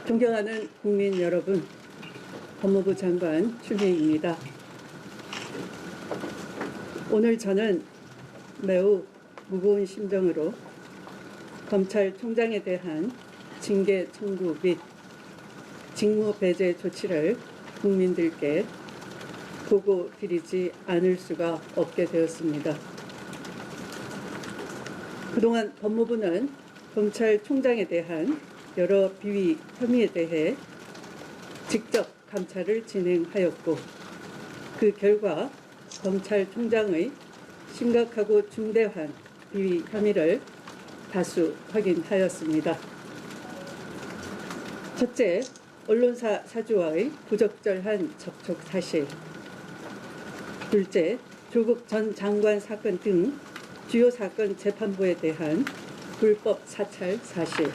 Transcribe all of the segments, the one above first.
존경하는 국민 여러분, 법무부 장관 추미애입니다. 오늘 저는 매우 무거운 심정으로 검찰총장에 대한 징계 청구 및 직무 배제 조치를 국민들께 보고 드리지 않을 수가 없게 되었습니다. 그동안 법무부는 검찰총장에 대한 여러 비위 혐의에 대해 직접 감찰을 진행하였고, 그 결과 검찰총장의 심각하고 중대한 비위 혐의를 다수 확인하였습니다. 첫째, 언론사 사주와의 부적절한 접촉 사실. 둘째, 조국 전 장관 사건 등 주요 사건 재판부에 대한 불법 사찰 사실.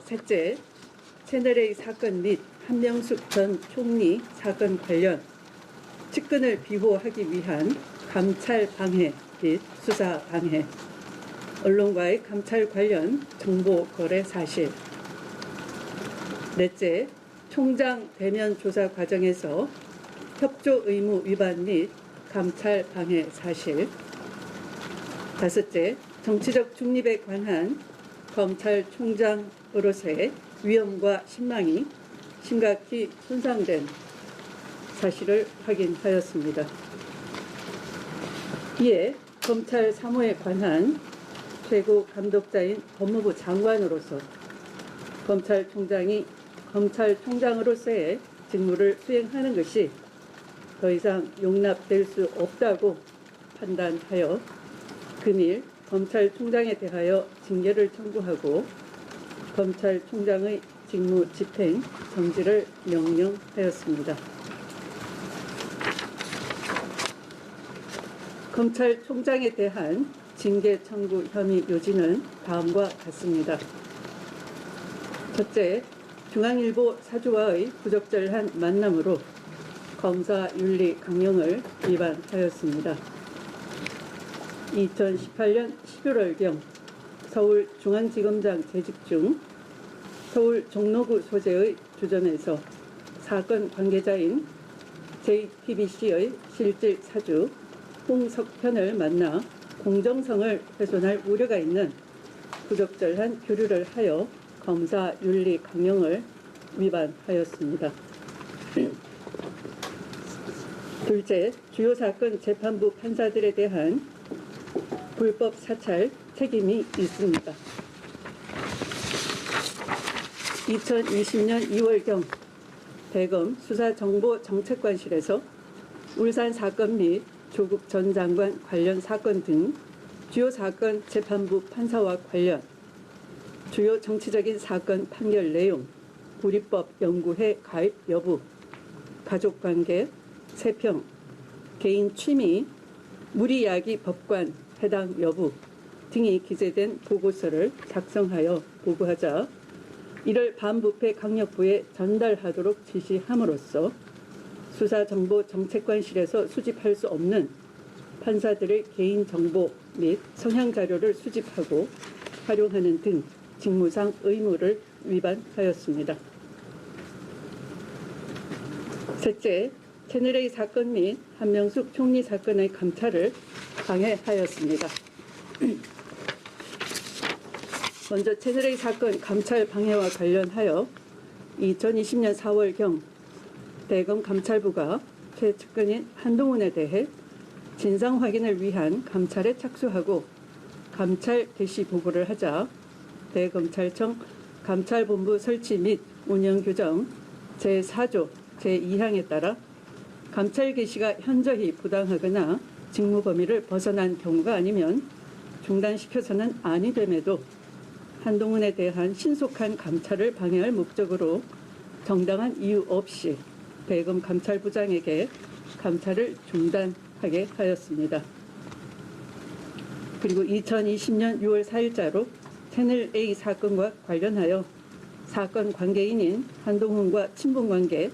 셋째, 채널A 사건 및 한명숙 전 총리 사건 관련 측근을 비호하기 위한 감찰 방해 및 수사 방해, 언론과의 감찰 관련 정보 거래 사실. 넷째, 총장 대면 조사 과정에서 협조 의무 위반 및 감찰 방해 사실. 다섯째, 정치적 중립에 관한 검찰총장으로서의 위엄과 신망이 심각히 손상된 사실을 확인하였습니다. 이에 검찰 사무에 관한 최고 감독자인 법무부 장관으로서 검찰총장이 검찰총장으로서의 직무를 수행하는 것이 더 이상 용납될 수 없다고 판단하여 금일 검찰총장에 대하여 징계를 청구하고 검찰총장의 직무 집행 정지를 명령하였습니다. 검찰총장에 대한 징계 청구 혐의 요지는 다음과 같습니다. 첫째, 중앙일보 사주와의 부적절한 만남으로 검사 윤리 강령을 위반하였습니다. 2018년 11월경 서울중앙지검장 재직 중 서울 종로구 소재의 주점에서 사건 관계자인 JTBC의 실질 사주 홍석현을 만나 공정성을 훼손할 우려가 있는 부적절한 교류를 하여 검사 윤리 강령을 위반하였습니다. 둘째, 주요 사건 재판부 판사들에 대한 불법 사찰 책임이 있습니다. 2020년 2월경 대검 수사정보정책관실에서 울산 사건 및 조국 전 장관 관련 사건 등 주요 사건 재판부 판사와 관련 주요 정치적인 사건 판결 내용, 불이법 연구회 가입 여부, 가족관계, 세평, 개인 취미, 무리야기 법관 해당 여부 등이 기재된 보고서를 작성하여 보고하자 이를 반부패 강력부에 전달하도록 지시함으로써 수사정보정책관실에서 수집할 수 없는 판사들의 개인정보 및 성향자료를 수집하고 활용하는 등 직무상 의무를 위반하였습니다. 셋째, 채널A 사건 및 한명숙 총리 사건의 감찰을 방해하였습니다. 먼저 채널A 사건 감찰 방해와 관련하여 2020년 4월경 대검 감찰부가 최측근인 한동훈에 대해 진상 확인을 위한 감찰에 착수하고 감찰 개시 보고를 하자 대검찰청 감찰본부 설치 및 운영 규정 제4조 제2항에 따라 감찰 개시가 현저히 부당하거나 직무 범위를 벗어난 경우가 아니면 중단시켜서는 아니 됨에도 한동훈에 대한 신속한 감찰을 방해할 목적으로 정당한 이유 없이 대검 감찰부장에게 감찰을 중단하게 하였습니다. 그리고 2020년 6월 4일자로 채널A 사건과 관련하여 사건 관계인인 한동훈과 친분관계,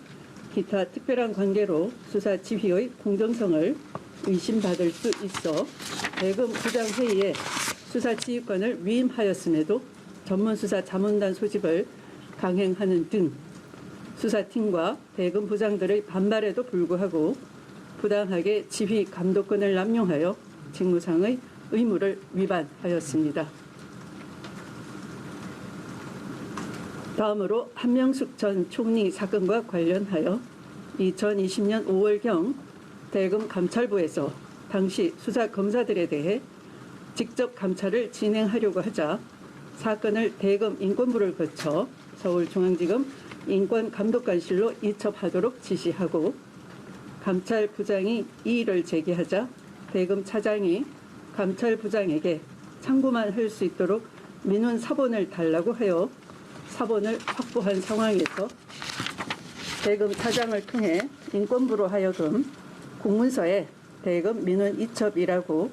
기타 특별한 관계로 수사 지휘의 공정성을 의심받을 수 있어 대검 부장회의에 수사 지휘권을 위임하였음에도 전문수사 자문단 소집을 강행하는 등 수사팀과 대검 부장들의 반발에도 불구하고 부당하게 지휘 감독권을 남용하여 직무상의 의무를 위반하였습니다. 다음으로 한명숙 전 총리 사건과 관련하여 2020년 5월경 대검 감찰부에서 당시 수사검사들에 대해 직접 감찰을 진행하려고 하자 사건을 대검 인권부를 거쳐 서울중앙지검 인권감독관실로 이첩하도록 지시하고 감찰부장이 이의를 제기하자 대검 차장이 감찰부장에게 참고만 할 수 있도록 민원 사본을 달라고 하여 사본을 확보한 상황에서 대검 차장을 통해 인권부로 하여금 공문서에 대검 민원 이첩이라고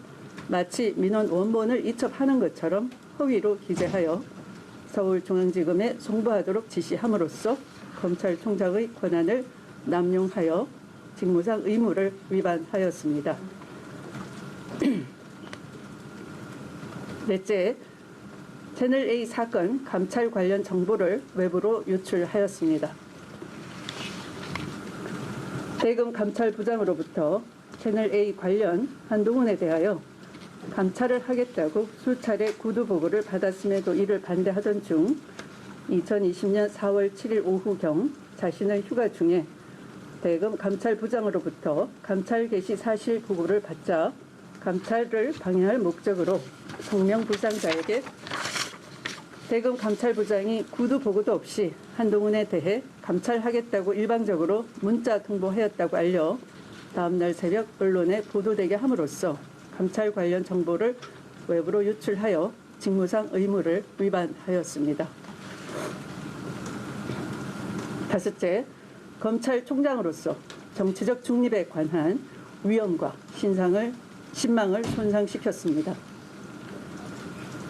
마치 민원 원본을 이첩하는 것처럼 허위로 기재하여 서울중앙지검에 송부하도록 지시함으로써 검찰총장의 권한을 남용하여 직무상 의무를 위반하였습니다. 넷째, 채널A 사건 감찰 관련 정보를 외부로 유출하였습니다. 대검 감찰부장으로부터 채널A 관련 한동훈에 대하여 감찰을 하겠다고 수차례 구두보고를 받았음에도 이를 반대하던 중 2020년 4월 7일 오후경 자신의 휴가 중에 대검 감찰부장으로부터 감찰 개시 사실 보고를 받자 감찰을 방해할 목적으로 성명불상자에게 대검 감찰부장이 구두 보고도 없이 한동훈에 대해 감찰하겠다고 일방적으로 문자 통보하였다고 알려 다음날 새벽 언론에 보도되게 함으로써 감찰 관련 정보를 외부로 유출하여 직무상 의무를 위반하였습니다. 다섯째, 검찰총장으로서 정치적 중립에 관한 위험과 신망을 손상시켰습니다.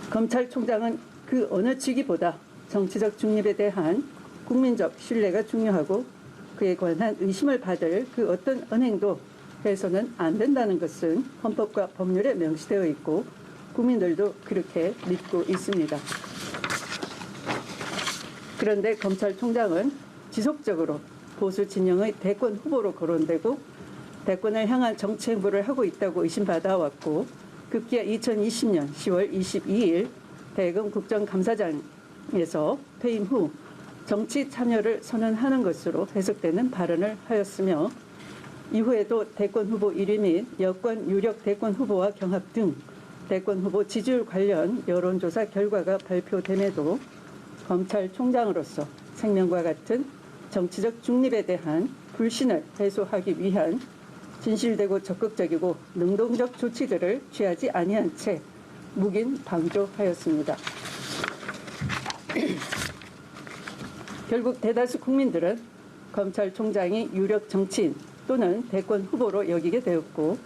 검찰총장은 그 어느 직위보다 정치적 중립에 대한 국민적 신뢰가 중요하고 그에 관한 의심을 받을 그 어떤 언행도 해서는 안 된다는 것은 헌법과 법률에 명시되어 있고 국민들도 그렇게 믿고 있습니다. 그런데 검찰총장은 지속적으로 보수 진영의 대권 후보로 거론되고 대권을 향한 정치 행보를 하고 있다고 의심받아왔고 급기야 2020년 10월 22일 대검 국정감사장에서 퇴임 후 정치 참여를 선언하는 것으로 해석되는 발언을 하였으며 이후에도 대권 후보 1위 및 여권 유력 대권 후보와 경합 등 대권 후보 지지율 관련 여론조사 결과가 발표됨에도 검찰총장으로서 생명과 같은 정치적 중립에 대한 불신을 해소하기 위한 진실되고 적극적이고 능동적 조치들을 취하지 아니한 채 묵인 방조하였습니다. 결국 대다수 국민들은 검찰총장이 유력 정치인 또는 대권 후보로 여기게 되었고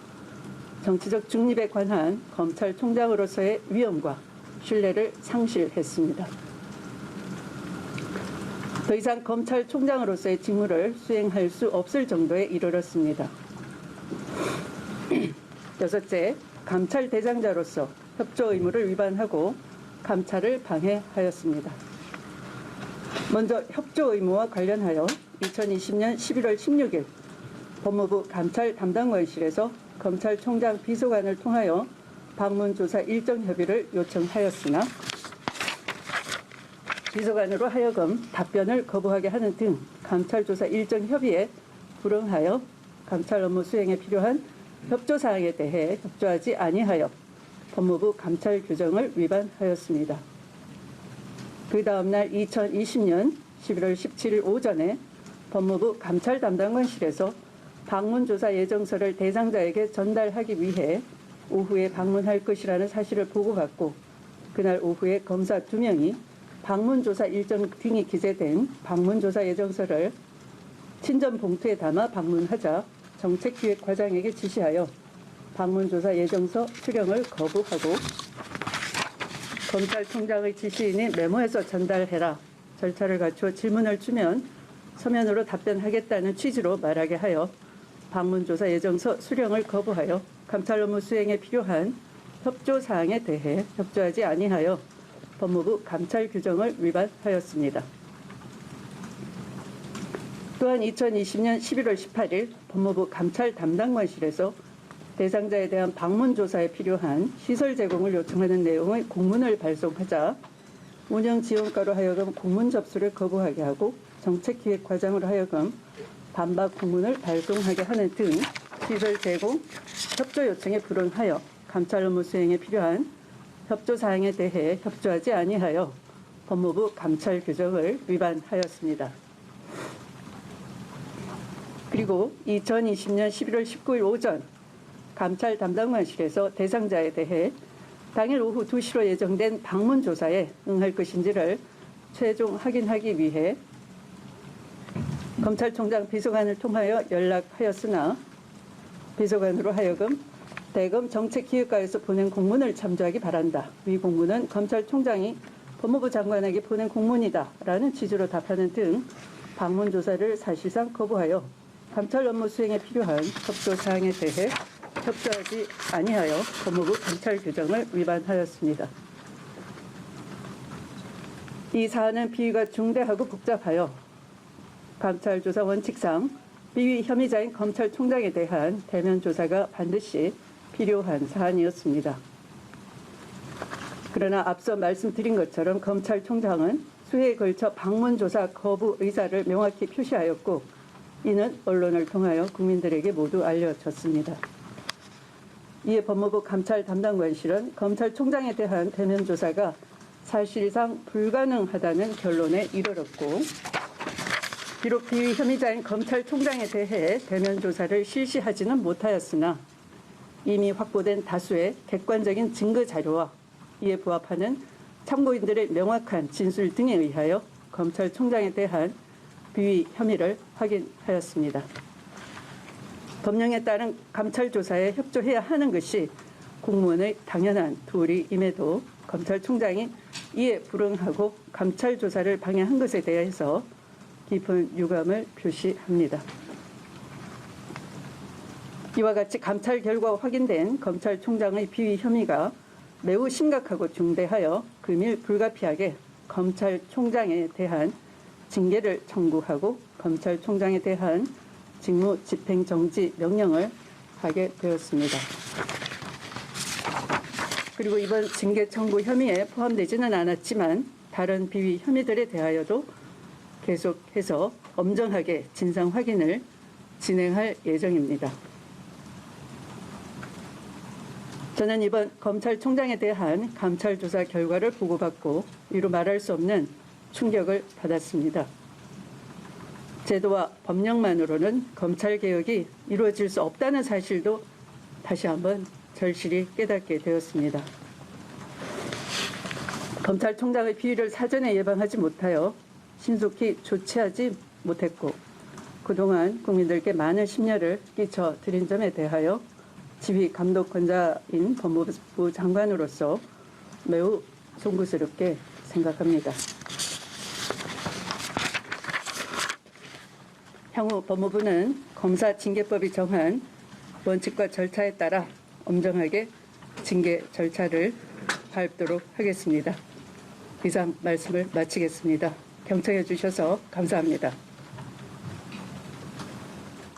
정치적 중립에 관한 검찰총장으로서의 위엄과 신뢰를 상실했습니다. 더 이상 검찰총장으로서의 직무를 수행할 수 없을 정도에 이르렀습니다. 여섯째, 감찰대장자로서 협조 의무를 위반하고 감찰을 방해하였습니다. 먼저 협조 의무와 관련하여 2020년 11월 16일 법무부 감찰 담당관실에서 검찰총장 비서관을 통하여 방문조사 일정 협의를 요청하였으나 비서관으로 하여금 답변을 거부하게 하는 등 감찰조사 일정 협의에 불응하여 감찰 업무 수행에 필요한 협조사항에 대해 협조하지 아니하여 법무부 감찰 규정을 위반하였습니다. 그 다음날 2020년 11월 17일 오전에 법무부 감찰 담당관실에서 방문조사 예정서를 대상자에게 전달하기 위해 오후에 방문할 것이라는 사실을 보고받고 그날 오후에 검사 2명이 방문조사 일정 등이 기재된 방문조사 예정서를 친전 봉투에 담아 방문하자 정책기획과장에게 지시하여 방문조사 예정서 수령을 거부하고 검찰총장의 지시인이 메모해서 전달해라. 절차를 갖추어 질문을 주면 서면으로 답변하겠다는 취지로 말하게 하여 방문조사 예정서 수령을 거부하여 감찰 업무 수행에 필요한 협조 사항에 대해 협조하지 아니하여 법무부 감찰 규정을 위반하였습니다. 또한 2020년 11월 18일 법무부 감찰 담당관실에서 대상자에 대한 방문 조사에 필요한 시설 제공을 요청하는 내용의 공문을 발송하자 운영지원과로 하여금 공문 접수를 거부하게 하고 정책기획과장으로 하여금 반박 공문을 발송하게 하는 등 시설 제공, 협조 요청에 불응하여 감찰 업무 수행에 필요한 협조 사항에 대해 협조하지 아니하여 법무부 감찰 규정을 위반하였습니다. 그리고 2020년 11월 19일 오전 감찰 담당관실에서 대상자에 대해 당일 오후 2시로 예정된 방문 조사에 응할 것인지를 최종 확인하기 위해 검찰총장 비서관을 통하여 연락하였으나 비서관으로 하여금 대검 정책기획과에서 보낸 공문을 참조하기 바란다. 위 공문은 검찰총장이 법무부 장관에게 보낸 공문이다 라는 취지로 답하는 등 방문 조사를 사실상 거부하여 감찰 업무 수행에 필요한 협조 사항에 대해 협조하지 아니하여 법무부 감찰 규정을 위반하였습니다. 이 사안은 비위가 중대하고 복잡하여 감찰 조사 원칙상 비위 혐의자인 검찰총장에 대한 대면 조사가 반드시 필요한 사안이었습니다. 그러나 앞서 말씀드린 것처럼 검찰총장은 수회에 걸쳐 방문 조사 거부 의사를 명확히 표시하였고 이는 언론을 통하여 국민들에게 모두 알려졌습니다. 이에 법무부 감찰 담당관실은 검찰총장에 대한 대면 조사가 사실상 불가능하다는 결론에 이르렀고 비록 비위 혐의자인 검찰총장에 대해 대면 조사를 실시하지는 못하였으나 이미 확보된 다수의 객관적인 증거 자료와 이에 부합하는 참고인들의 명확한 진술 등에 의하여 검찰총장에 대한 비위 혐의를 확인하였습니다. 법령에 따른 감찰 조사에 협조해야 하는 것이 공무원의 당연한 도리임에도 검찰총장이 이에 불응하고 감찰 조사를 방해한 것에 대해서 깊은 유감을 표시합니다. 이와 같이 감찰 결과 확인된 검찰총장의 비위 혐의가 매우 심각하고 중대하여 금일 불가피하게 검찰총장에 대한 징계를 청구하고 검찰총장에 대한 직무 집행 정지 명령을 하게 되었습니다. 그리고 이번 징계 청구 혐의에 포함되지는 않았지만 다른 비위 혐의들에 대하여도 계속해서 엄정하게 진상 확인을 진행할 예정입니다. 저는 이번 검찰총장에 대한 감찰 조사 결과를 보고받고 이루 말할 수 없는 충격을 받았습니다. 제도와 법령만으로는 검찰개혁이 이루어질 수 없다는 사실도 다시 한번 절실히 깨닫게 되었습니다. 검찰총장의 비위를 사전에 예방하지 못하여 신속히 조치하지 못했고 그동안 국민들께 많은 심려를 끼쳐드린 점에 대하여 지휘 감독권자인 법무부 장관으로서 매우 송구스럽게 생각합니다. 향후 법무부는 검사징계법이 정한 원칙과 절차에 따라 엄정하게 징계 절차를 밟도록 하겠습니다. 이상 말씀을 마치겠습니다. 경청해 주셔서 감사합니다.